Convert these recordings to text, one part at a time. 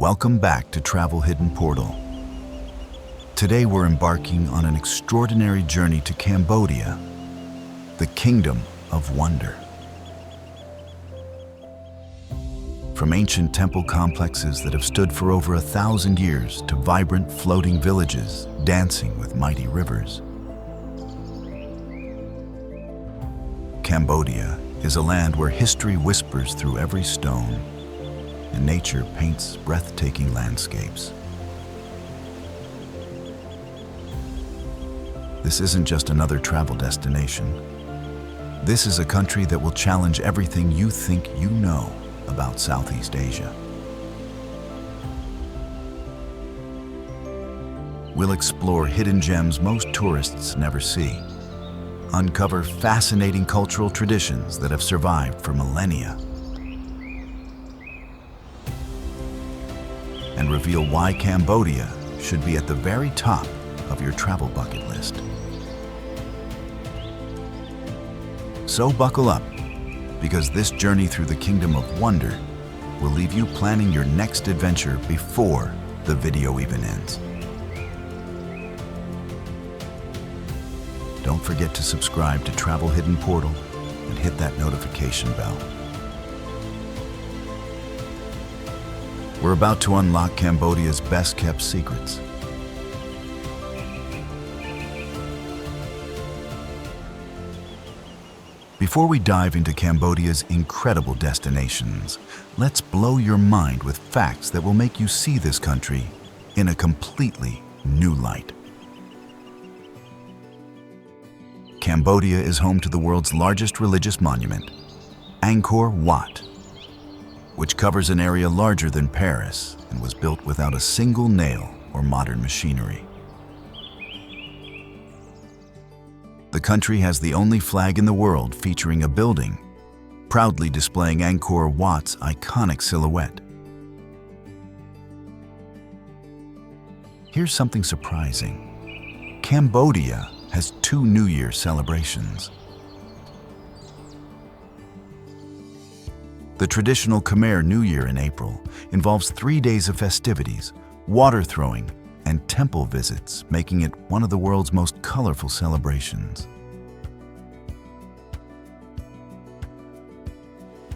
Welcome back to Travel Hidden Portal. Today we're embarking on an extraordinary journey to Cambodia, the Kingdom of Wonder. From ancient temple complexes that have stood for over 1,000 years to vibrant floating villages dancing with mighty rivers, Cambodia is a land where history whispers through every stone and nature paints breathtaking landscapes. This isn't just another travel destination. This is a country that will challenge everything you think you know about Southeast Asia. We'll explore hidden gems most tourists never see, uncover fascinating cultural traditions that have survived for millennia, and reveal why Cambodia should be at the very top of your travel bucket list. So buckle up, because this journey through the Kingdom of Wonder will leave you planning your next adventure before the video even ends. Don't forget to subscribe to Travel Hidden Portal and hit that notification bell. We're about to unlock Cambodia's best-kept secrets. Before we dive into Cambodia's incredible destinations, let's blow your mind with facts that will make you see this country in a completely new light. Cambodia is home to the world's largest religious monument, Angkor Wat, which covers an area larger than Paris and was built without a single nail or modern machinery. The country has the only flag in the world featuring a building, proudly displaying Angkor Wat's iconic silhouette. Here's something surprising. Cambodia has 2 New Year celebrations. The traditional Khmer New Year in April involves 3 days of festivities, water throwing, and temple visits, making it one of the world's most colorful celebrations.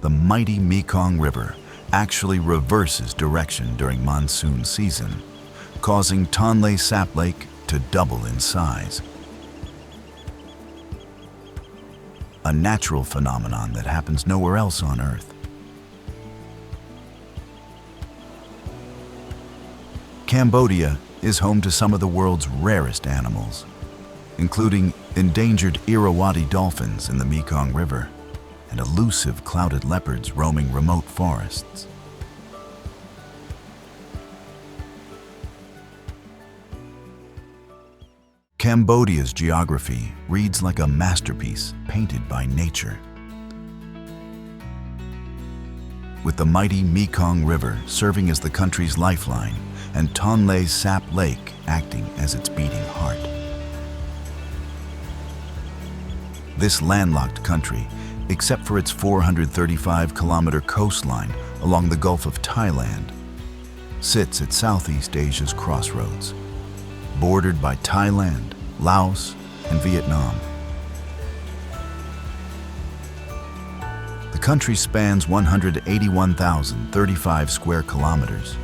The mighty Mekong River actually reverses direction during monsoon season, causing Tonle Sap Lake to double in size. A natural phenomenon that happens nowhere else on Earth. Cambodia is home to some of the world's rarest animals, including endangered Irrawaddy dolphins in the Mekong River and elusive clouded leopards roaming remote forests. Cambodia's geography reads like a masterpiece painted by nature. With the mighty Mekong River serving as the country's lifeline and Tonle Sap Lake acting as its beating heart. This landlocked country, except for its 435-kilometer coastline along the Gulf of Thailand, sits at Southeast Asia's crossroads, bordered by Thailand, Laos, and Vietnam. The country spans 181,035 square kilometers,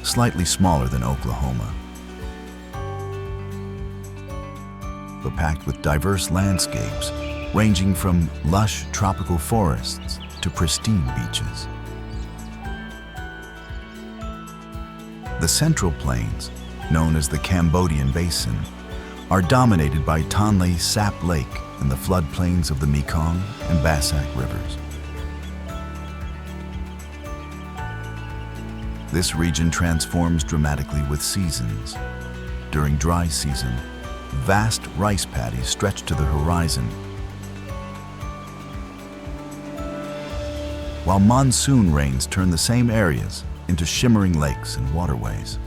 slightly smaller than Oklahoma, but packed with diverse landscapes ranging from lush tropical forests to pristine beaches. The Central Plains, known as the Cambodian Basin, are dominated by Tonle Sap Lake and the floodplains of the Mekong and Bassac rivers. This region transforms dramatically with seasons. During dry season, vast rice paddies stretch to the horizon, while monsoon rains turn the same areas into shimmering lakes and waterways.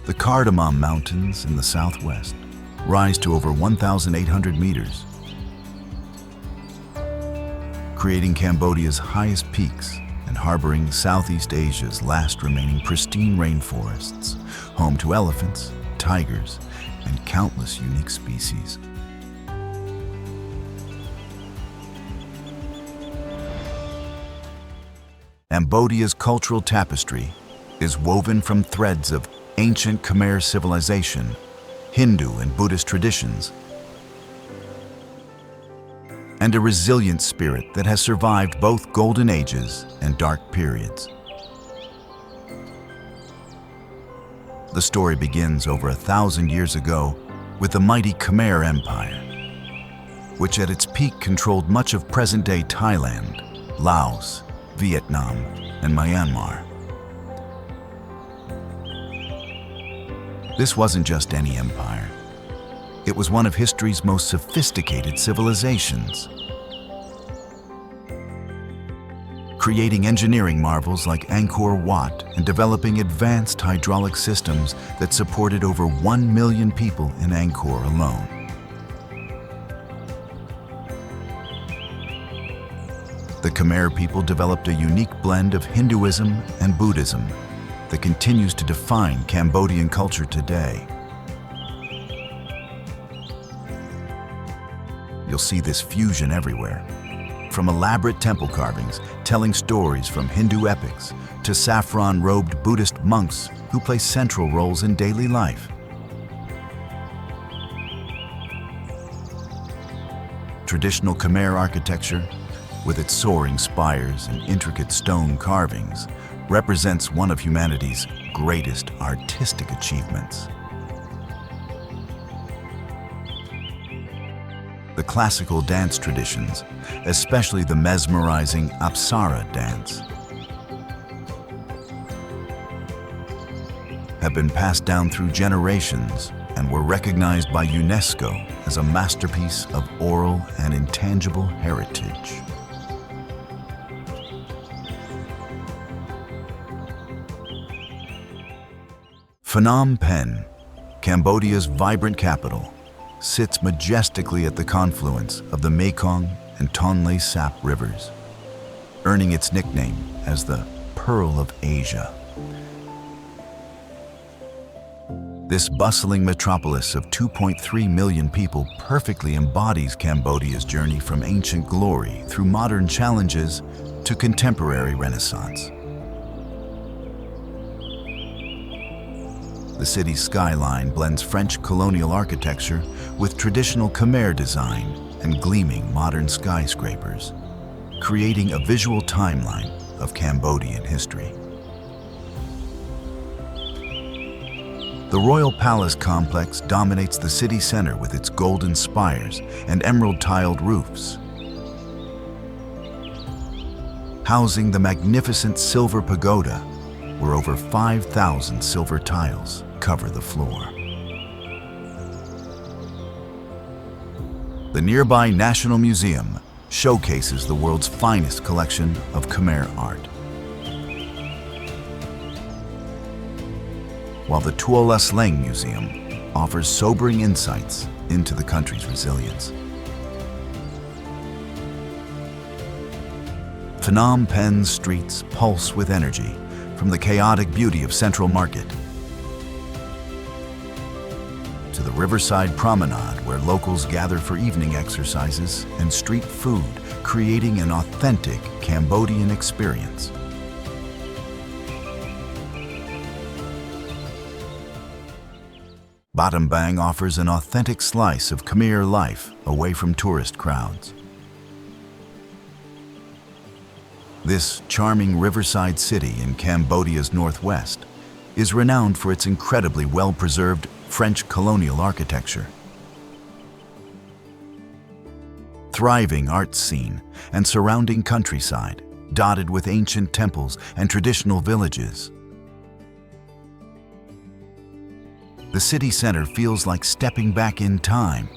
The Cardamom Mountains in the southwest rise to over 1,800 meters, creating Cambodia's highest peaks and harboring Southeast Asia's last remaining pristine rainforests, home to elephants, tigers, and countless unique species. Cambodia's cultural tapestry is woven from threads of ancient Khmer civilization, Hindu and Buddhist traditions, and a resilient spirit that has survived both golden ages and dark periods. The story begins over 1,000 years ago with the mighty Khmer Empire, which at its peak controlled much of present-day Thailand, Laos, Vietnam, and Myanmar. This wasn't just any empire. It was one of history's most sophisticated civilizations, creating engineering marvels like Angkor Wat and developing advanced hydraulic systems that supported over 1 million people in Angkor alone. The Khmer people developed a unique blend of Hinduism and Buddhism that continues to define Cambodian culture today. You'll see this fusion everywhere, from elaborate temple carvings telling stories from Hindu epics to saffron-robed Buddhist monks who play central roles in daily life. Traditional Khmer architecture, with its soaring spires and intricate stone carvings, represents one of humanity's greatest artistic achievements. The classical dance traditions, especially the mesmerizing Apsara dance, have been passed down through generations and were recognized by UNESCO as a masterpiece of oral and intangible heritage. Phnom Penh, Cambodia's vibrant capital, sits majestically at the confluence of the Mekong and Tonle Sap rivers, earning its nickname as the Pearl of Asia. This bustling metropolis of 2.3 million people perfectly embodies Cambodia's journey from ancient glory through modern challenges to contemporary renaissance. The city's skyline blends French colonial architecture with traditional Khmer design and gleaming modern skyscrapers, creating a visual timeline of Cambodian history. The Royal Palace complex dominates the city center with its golden spires and emerald-tiled roofs, housing the magnificent Silver Pagoda, where over 5,000 silver tiles cover the floor. The nearby National Museum showcases the world's finest collection of Khmer art, while the Tuol Sleng Museum offers sobering insights into the country's resilience. Phnom Penh's streets pulse with energy, from the chaotic beauty of Central Market to the riverside promenade where locals gather for evening exercises and street food, creating an authentic Cambodian experience. Battambang offers an authentic slice of Khmer life away from tourist crowds. This charming riverside city in Cambodia's northwest is renowned for its incredibly well-preserved French colonial architecture. Thriving art scene and surrounding countryside, dotted with ancient temples and traditional villages. The city center feels like stepping back in time,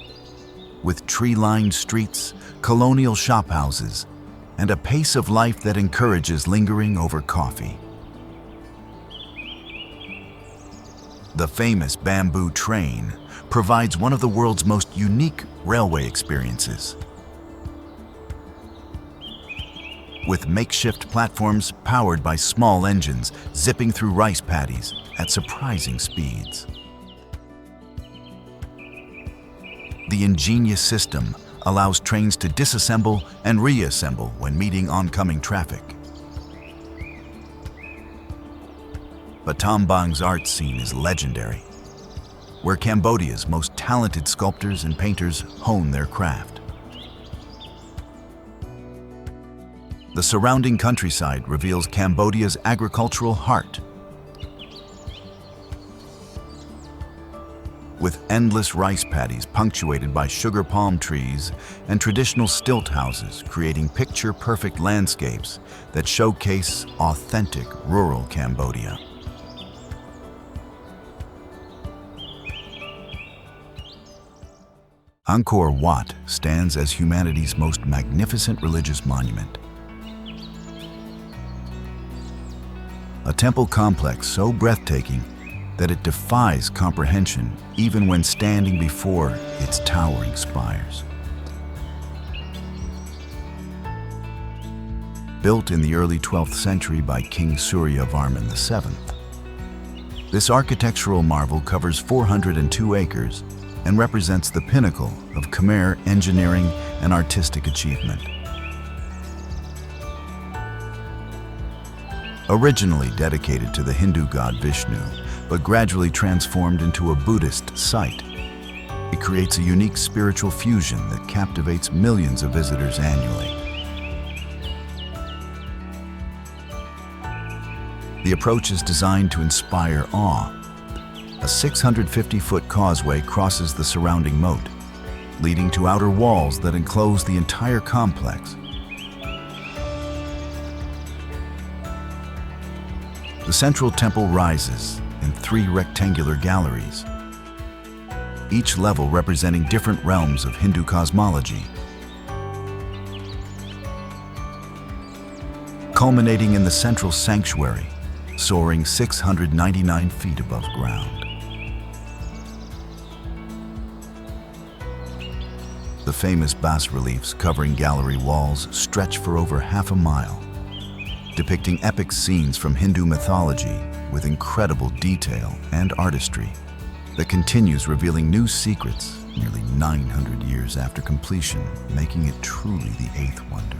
with tree-lined streets, colonial shophouses, and a pace of life that encourages lingering over coffee. The famous bamboo train provides one of the world's most unique railway experiences. with makeshift platforms powered by small engines zipping through rice paddies at surprising speeds. The ingenious system allows trains to disassemble and reassemble when meeting oncoming traffic. Battambang's art scene is legendary, where Cambodia's most talented sculptors and painters hone their craft. The surrounding countryside reveals Cambodia's agricultural heart, with endless rice paddies punctuated by sugar palm trees and traditional stilt houses creating picture-perfect landscapes that showcase authentic rural Cambodia. Angkor Wat stands as humanity's most magnificent religious monument. A temple complex so breathtaking that it defies comprehension even when standing before its towering spires. Built in the early 12th century by King Suryavarman VII, this architectural marvel covers 402 acres and represents the pinnacle of Khmer engineering and artistic achievement. Originally dedicated to the Hindu god Vishnu, but gradually transformed into a Buddhist site, it creates a unique spiritual fusion that captivates millions of visitors annually. The approach is designed to inspire awe. A 650-foot causeway crosses the surrounding moat, leading to outer walls that enclose the entire complex. The central temple rises in 3 rectangular galleries, each level representing different realms of Hindu cosmology, culminating in the central sanctuary, soaring 699 feet above ground. The famous bas-reliefs covering gallery walls stretch for over half a mile, depicting epic scenes from Hindu mythology with incredible detail and artistry that continues revealing new secrets nearly 900 years after completion, making it truly the 8th wonder.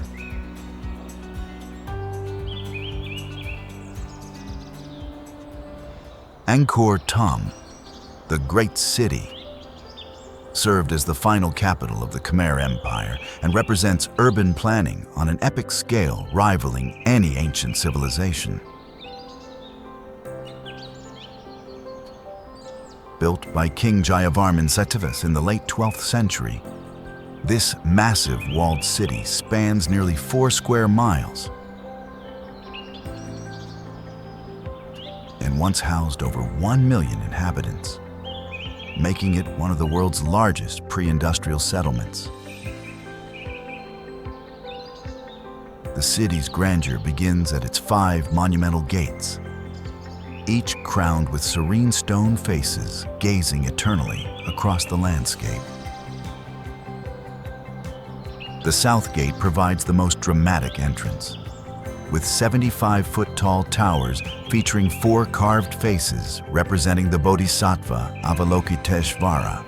Angkor Thom, the Great City, served as the final capital of the Khmer Empire and represents urban planning on an epic scale rivaling any ancient civilization. Built by King Jayavarman VII in the late 12th century, this massive walled city spans nearly 4 square miles and once housed over 1 million inhabitants, making it one of the world's largest pre-industrial settlements. The city's grandeur begins at its 5 monumental gates, each crowned with serene stone faces gazing eternally across the landscape. The south gate provides the most dramatic entrance, with 75-foot tall towers featuring 4 carved faces representing the Bodhisattva Avalokiteshvara.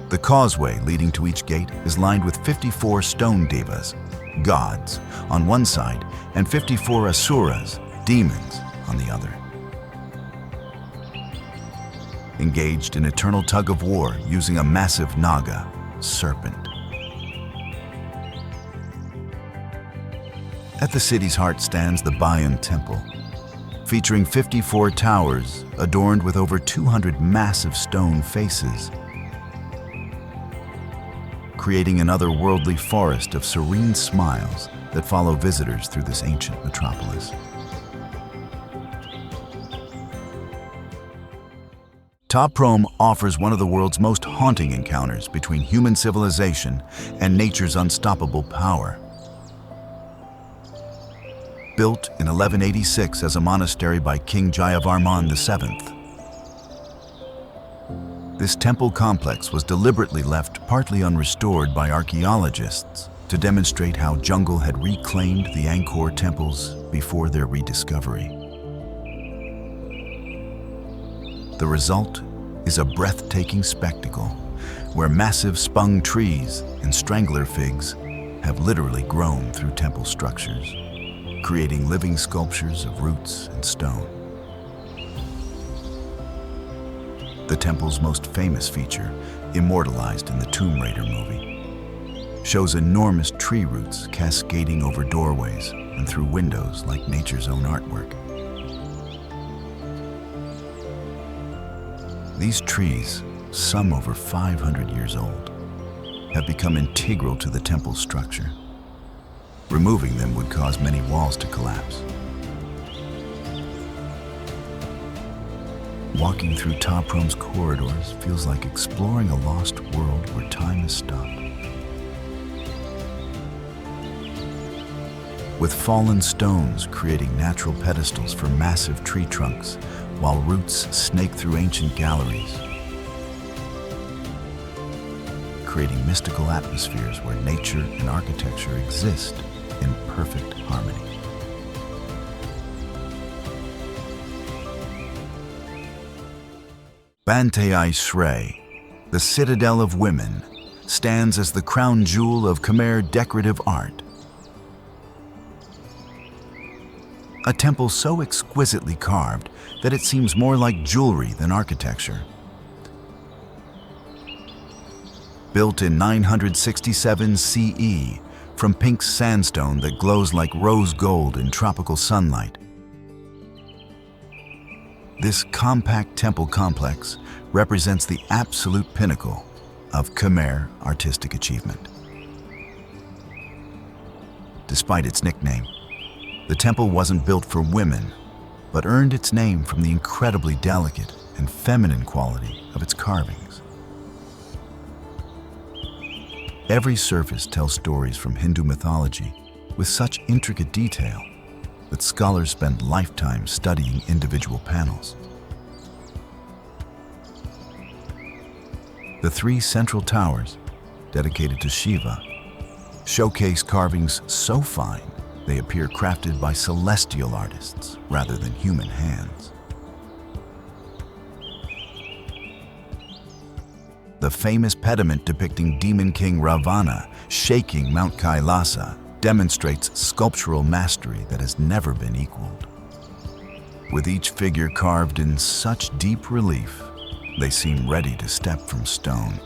The causeway leading to each gate is lined with 54 stone devas, gods, on one side and 54 asuras, demons, on the other, engaged in eternal tug-of-war using a massive naga, serpent. At the city's heart stands the Bayon Temple, featuring 54 towers adorned with over 200 massive stone faces, creating an otherworldly forest of serene smiles that follow visitors through this ancient metropolis. Prohm offers one of the world's most haunting encounters between human civilization and nature's unstoppable power. Built in 1186 as a monastery by King Jayavarman VII, this temple complex was deliberately left partly unrestored by archaeologists to demonstrate how jungle had reclaimed the Angkor temples before their rediscovery. The result is a breathtaking spectacle where massive spung trees and strangler figs have literally grown through temple structures, creating living sculptures of roots and stone. The temple's most famous feature, immortalized in the Tomb Raider movie, shows enormous tree roots cascading over doorways and through windows like nature's own artwork. These trees, some over 500 years old, have become integral to the temple's structure. Removing them would cause many walls to collapse. Walking through Prohm's corridors feels like exploring a lost world where time has stopped. With fallen stones creating natural pedestals for massive tree trunks, while roots snake through ancient galleries, creating mystical atmospheres where nature and architecture exist in perfect harmony. Banteay Srei, the citadel of women, stands as the crown jewel of Khmer decorative art. A temple so exquisitely carved that it seems more like jewelry than architecture. Built in 967 CE from pink sandstone that glows like rose gold in tropical sunlight, this compact temple complex represents the absolute pinnacle of Khmer artistic achievement. Despite its nickname, the temple wasn't built for women, but earned its name from the incredibly delicate and feminine quality of its carvings. Every surface tells stories from Hindu mythology with such intricate detail that scholars spend lifetimes studying individual panels. The three central towers, dedicated to Shiva, showcase carvings so fine they appear crafted by celestial artists rather than human hands. The famous pediment depicting Demon King Ravana shaking Mount Kailasa demonstrates sculptural mastery that has never been equaled. With each figure carved in such deep relief, they seem ready to step from stone.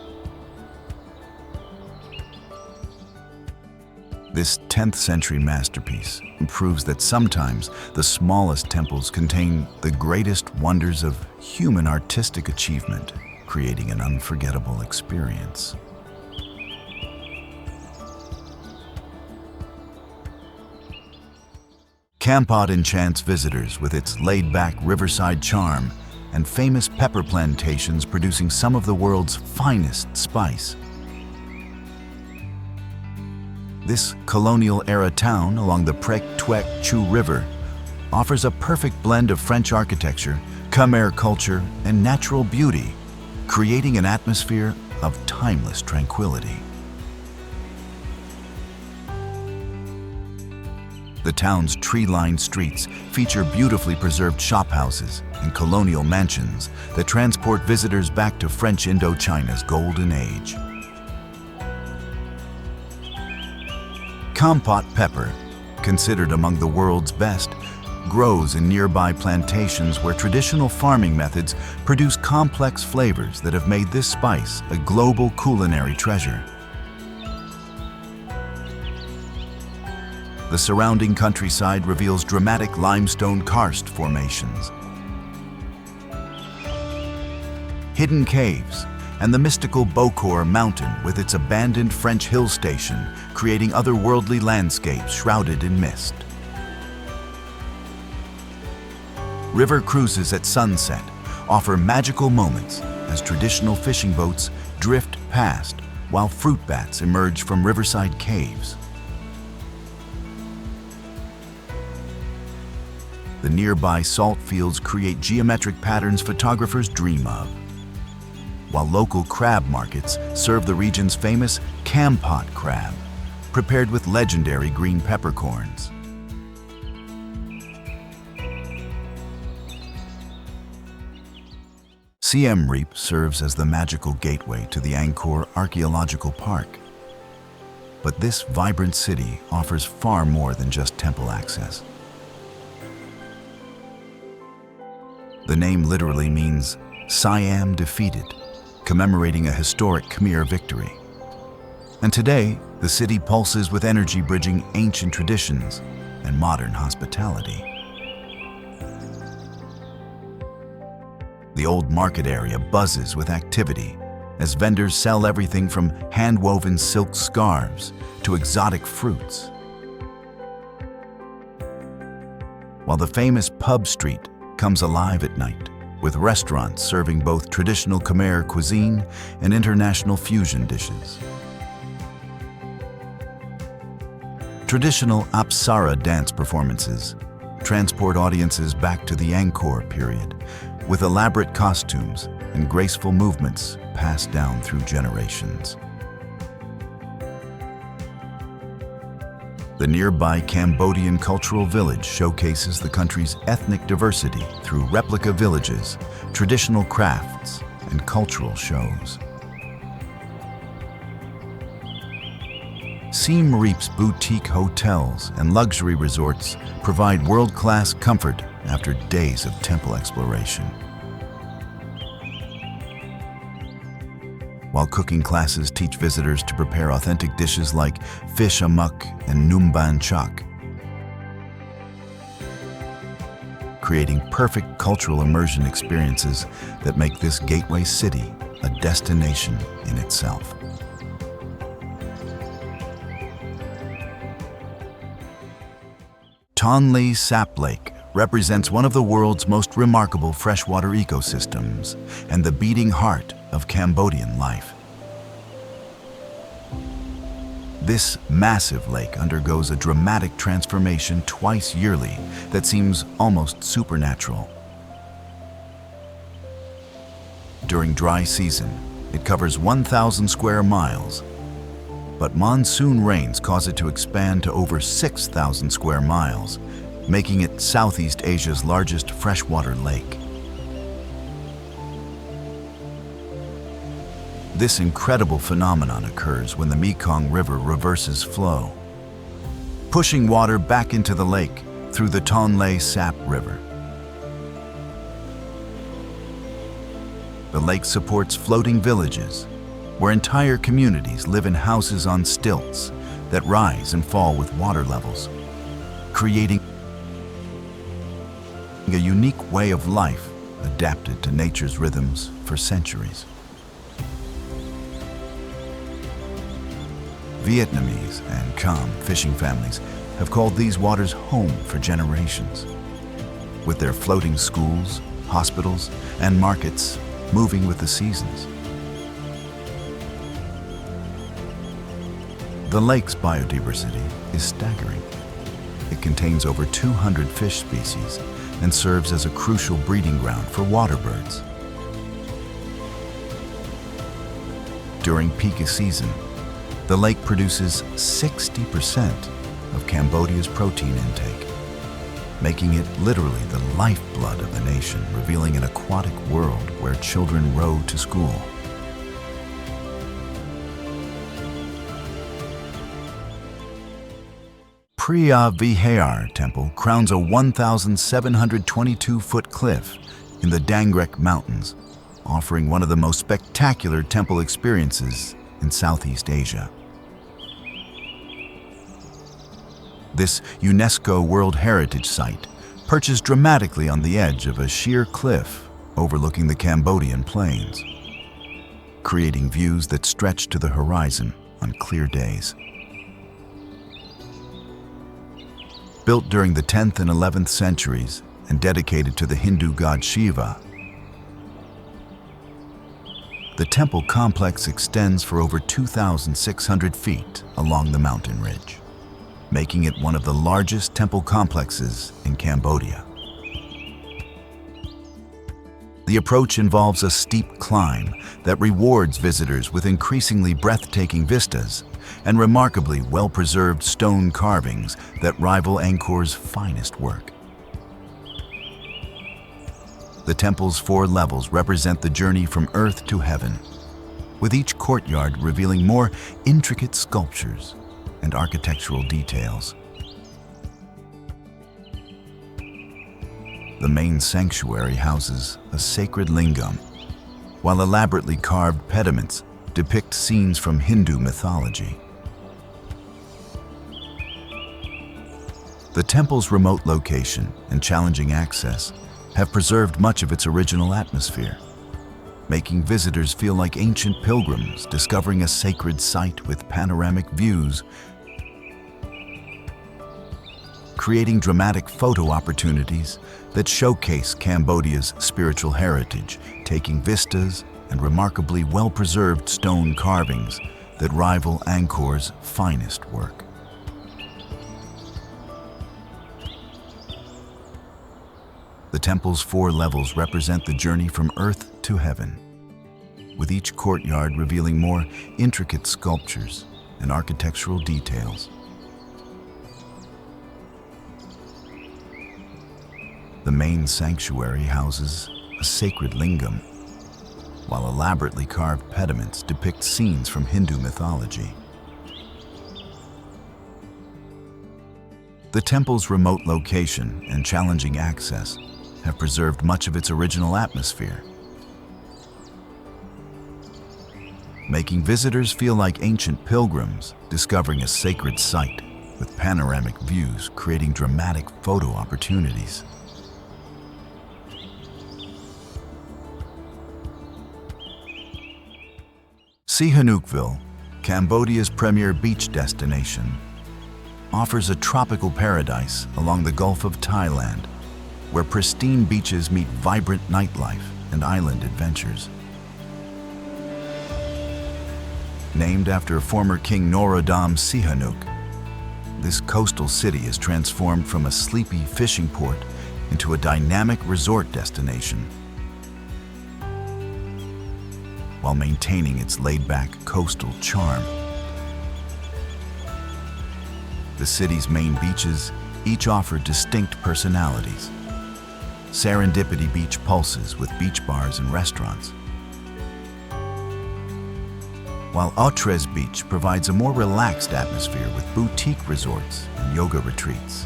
This 10th century masterpiece proves that sometimes the smallest temples contain the greatest wonders of human artistic achievement, creating an unforgettable experience. Kampot enchants visitors with its laid-back riverside charm and famous pepper plantations producing some of the world's finest spice. This colonial-era town along the Preah Chu River offers a perfect blend of French architecture, Khmer culture, and natural beauty, creating an atmosphere of timeless tranquility. The town's tree-lined streets feature beautifully preserved shophouses and colonial mansions that transport visitors back to French Indochina's golden age. Kampot pepper, considered among the world's best, grows in nearby plantations where traditional farming methods produce complex flavors that have made this spice a global culinary treasure. The surrounding countryside reveals dramatic limestone karst formations, hidden caves, and the mystical Bokor Mountain with its abandoned French hill station, creating otherworldly landscapes shrouded in mist. River cruises at sunset offer magical moments as traditional fishing boats drift past while fruit bats emerge from riverside caves. The nearby salt fields create geometric patterns photographers dream of, while local crab markets serve the region's famous Kampot crab, prepared with legendary green peppercorns. Siem Reap serves as the magical gateway to the Angkor Archaeological Park. But this vibrant city offers far more than just temple access. The name literally means Siam defeated, commemorating a historic Khmer victory. And today, the city pulses with energy bridging ancient traditions and modern hospitality. The old market area buzzes with activity as vendors sell everything from hand-woven silk scarves to exotic fruits. While the famous pub street comes alive at night, with restaurants serving both traditional Khmer cuisine and international fusion dishes. Traditional Apsara dance performances transport audiences back to the Angkor period, with elaborate costumes and graceful movements passed down through generations. The nearby Cambodian cultural village showcases the country's ethnic diversity through replica villages, traditional crafts, and cultural shows. Siem Reap's boutique hotels and luxury resorts provide world-class comfort after days of temple exploration. While cooking classes teach visitors to prepare authentic dishes like fish amok and numban chak, creating perfect cultural immersion experiences that make this gateway city a destination in itself. Tonle Sap Lake represents one of the world's most remarkable freshwater ecosystems and the beating heart of Cambodian life. This massive lake undergoes a dramatic transformation twice yearly that seems almost supernatural. During dry season, it covers 1,000 square miles, but monsoon rains cause it to expand to over 6,000 square miles, making it Southeast Asia's largest freshwater lake. This incredible phenomenon occurs when the Mekong River reverses flow, pushing water back into the lake through the Tonle Sap River. The lake supports floating villages, where entire communities live in houses on stilts that rise and fall with water levels, creating a unique way of life adapted to nature's rhythms for centuries. Vietnamese and Khmer fishing families have called these waters home for generations, with their floating schools, hospitals, and markets moving with the seasons. The lake's biodiversity is staggering. It contains over 200 fish species and serves as a crucial breeding ground for water birds. During peak season, the lake produces 60% of Cambodia's protein intake, making it literally the lifeblood of the nation, revealing an aquatic world where children row to school. Preah Vihear Temple crowns a 1,722-foot cliff in the Dangrek Mountains, offering one of the most spectacular temple experiences in Southeast Asia. This UNESCO World Heritage Site perches dramatically on the edge of a sheer cliff overlooking the Cambodian plains, creating views that stretch to the horizon on clear days. Built during the 10th and 11th centuries and dedicated to the Hindu god Shiva, the temple complex extends for over 2,600 feet along the mountain ridge, making it one of the largest temple complexes in Cambodia. The approach involves a steep climb that rewards visitors with increasingly breathtaking vistas and remarkably well-preserved stone carvings that rival Angkor's finest work. The temple's 4 levels represent the journey from earth to heaven, with each courtyard revealing more intricate sculptures and architectural details. The main sanctuary houses a sacred lingam, while elaborately carved pediments depict scenes from Hindu mythology. The temple's remote location and challenging access have preserved much of its original atmosphere, making visitors feel like ancient pilgrims discovering a sacred site with panoramic views, creating dramatic photo opportunities that showcase Cambodia's spiritual heritage, taking vistas and remarkably well-preserved stone carvings that rival Angkor's finest work. The temple's 4 levels represent the journey from earth to heaven, with each courtyard revealing more intricate sculptures and architectural details. The main sanctuary houses a sacred lingam, while elaborately carved pediments depict scenes from Hindu mythology. The temple's remote location and challenging access have preserved much of its original atmosphere, making visitors feel like ancient pilgrims discovering a sacred site with panoramic views, creating dramatic photo opportunities. Sihanoukville, Cambodia's premier beach destination, offers a tropical paradise along the Gulf of Thailand, where pristine beaches meet vibrant nightlife and island adventures. Named after former King Norodom Sihanouk, this coastal city is transformed from a sleepy fishing port into a dynamic resort destination, while maintaining its laid-back coastal charm. The city's main beaches each offer distinct personalities. Serendipity Beach pulses with beach bars and restaurants, while Autres Beach provides a more relaxed atmosphere with boutique resorts and yoga retreats.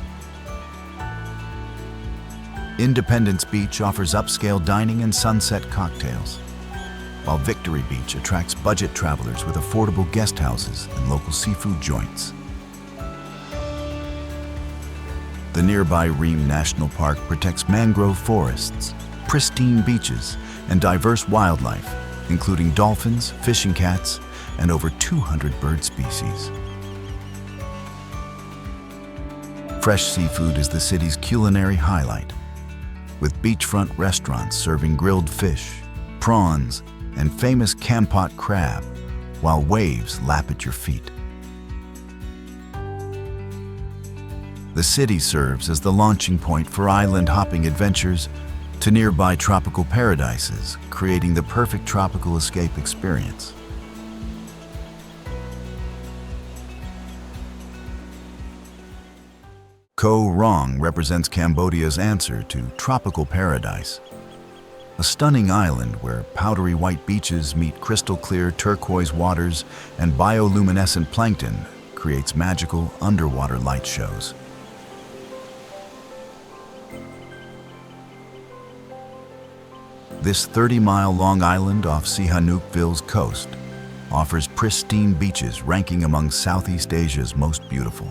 Independence Beach offers upscale dining and sunset cocktails, while Victory Beach attracts budget travelers with affordable guest houses and local seafood joints. The nearby Ream National Park protects mangrove forests, pristine beaches, and diverse wildlife, including dolphins, fishing cats, and over 200 bird species. Fresh seafood is the city's culinary highlight, with beachfront restaurants serving grilled fish, prawns, and famous Kampot crab, while waves lap at your feet. The city serves as the launching point for island hopping adventures to nearby tropical paradises, creating the perfect tropical escape experience. Koh Rong represents Cambodia's answer to tropical paradise, a stunning island where powdery white beaches meet crystal clear turquoise waters and bioluminescent plankton creates magical underwater light shows. This 30-mile-long island off Sihanoukville's coast offers pristine beaches ranking among Southeast Asia's most beautiful,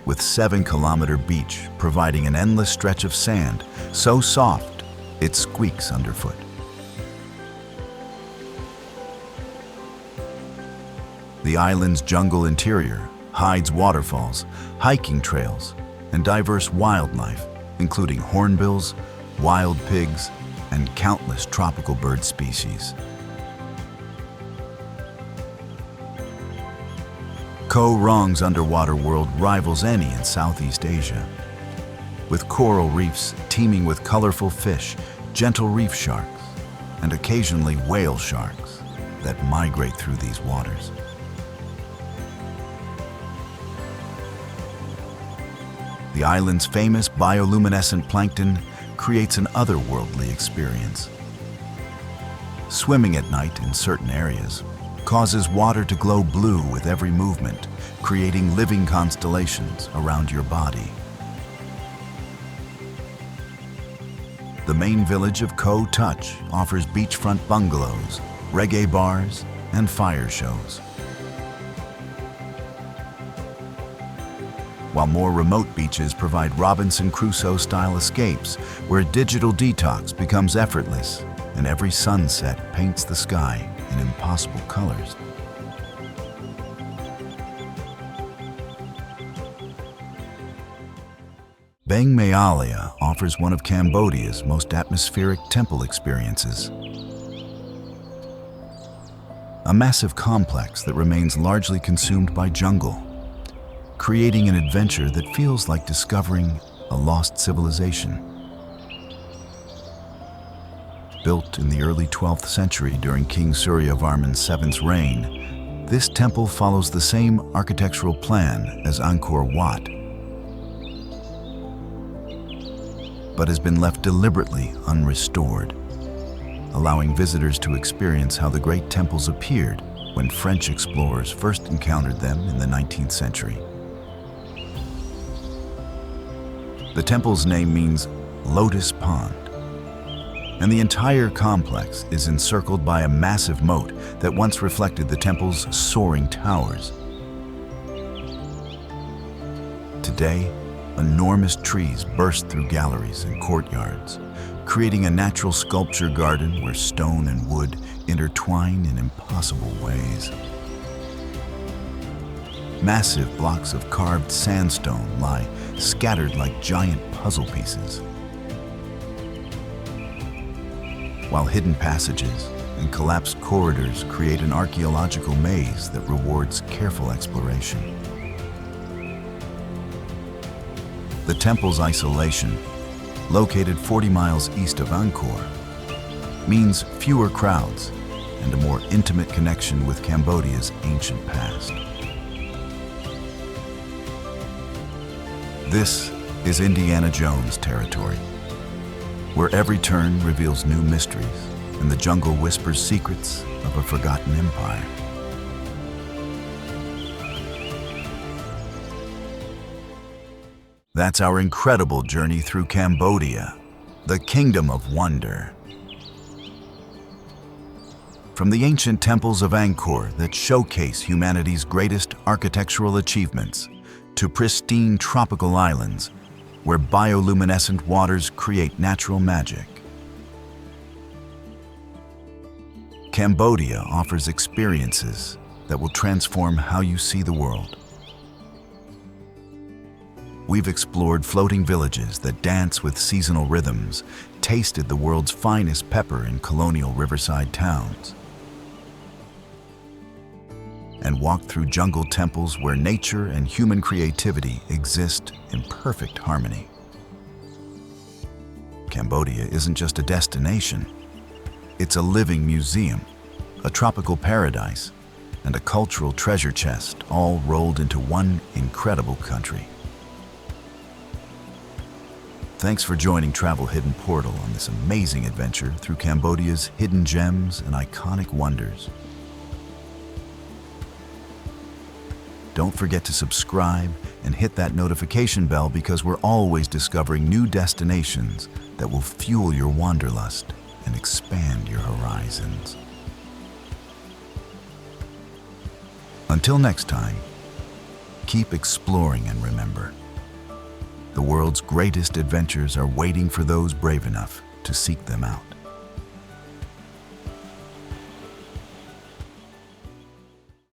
with 7-kilometer beach providing an endless stretch of sand so soft it squeaks underfoot. The island's jungle interior hides waterfalls, hiking trails, and diverse wildlife, including hornbills, wild pigs, and countless tropical bird species. Koh Rong's underwater world rivals any in Southeast Asia, with coral reefs teeming with colorful fish, gentle reef sharks, and occasionally whale sharks that migrate through these waters. The island's famous bioluminescent plankton creates an otherworldly experience. Swimming at night in certain areas causes water to glow blue with every movement, creating living constellations around your body. The main village of Koh Touch offers beachfront bungalows, reggae bars, and fire shows. While more remote beaches provide Robinson Crusoe-style escapes where digital detox becomes effortless and every sunset paints the sky in impossible colors. Beng Mealea offers one of Cambodia's most atmospheric temple experiences. A massive complex that remains largely consumed by jungle, creating an adventure that feels like discovering a lost civilization. Built in the early 12th century during King Suryavarman's 7th reign, this temple follows the same architectural plan as Angkor Wat, but has been left deliberately unrestored, allowing visitors to experience how the great temples appeared when French explorers first encountered them in the 19th century. The temple's name means Lotus Pond, and the entire complex is encircled by a massive moat that once reflected the temple's soaring towers. Today, enormous trees burst through galleries and courtyards, creating a natural sculpture garden where stone and wood intertwine in impossible ways. Massive blocks of carved sandstone lie scattered like giant puzzle pieces, while hidden passages and collapsed corridors create an archaeological maze that rewards careful exploration. The temple's isolation, located 40 miles east of Angkor, means fewer crowds and a more intimate connection with Cambodia's ancient past. This is Indiana Jones territory, where every turn reveals new mysteries and the jungle whispers secrets of a forgotten empire. That's our incredible journey through Cambodia, the Kingdom of Wonder. From the ancient temples of Angkor that showcase humanity's greatest architectural achievements, to pristine tropical islands where bioluminescent waters create natural magic, Cambodia offers experiences that will transform how you see the world. We've explored floating villages that dance with seasonal rhythms, tasted the world's finest pepper in colonial riverside towns, and walked through jungle temples where nature and human creativity exist in perfect harmony. Cambodia isn't just a destination, it's a living museum, a tropical paradise, and a cultural treasure chest, all rolled into one incredible country. Thanks for joining Travel Hidden Portal on this amazing adventure through Cambodia's hidden gems and iconic wonders. Don't forget to subscribe and hit that notification bell because we're always discovering new destinations that will fuel your wanderlust and expand your horizons. Until next time, keep exploring and remember, the world's greatest adventures are waiting for those brave enough to seek them out.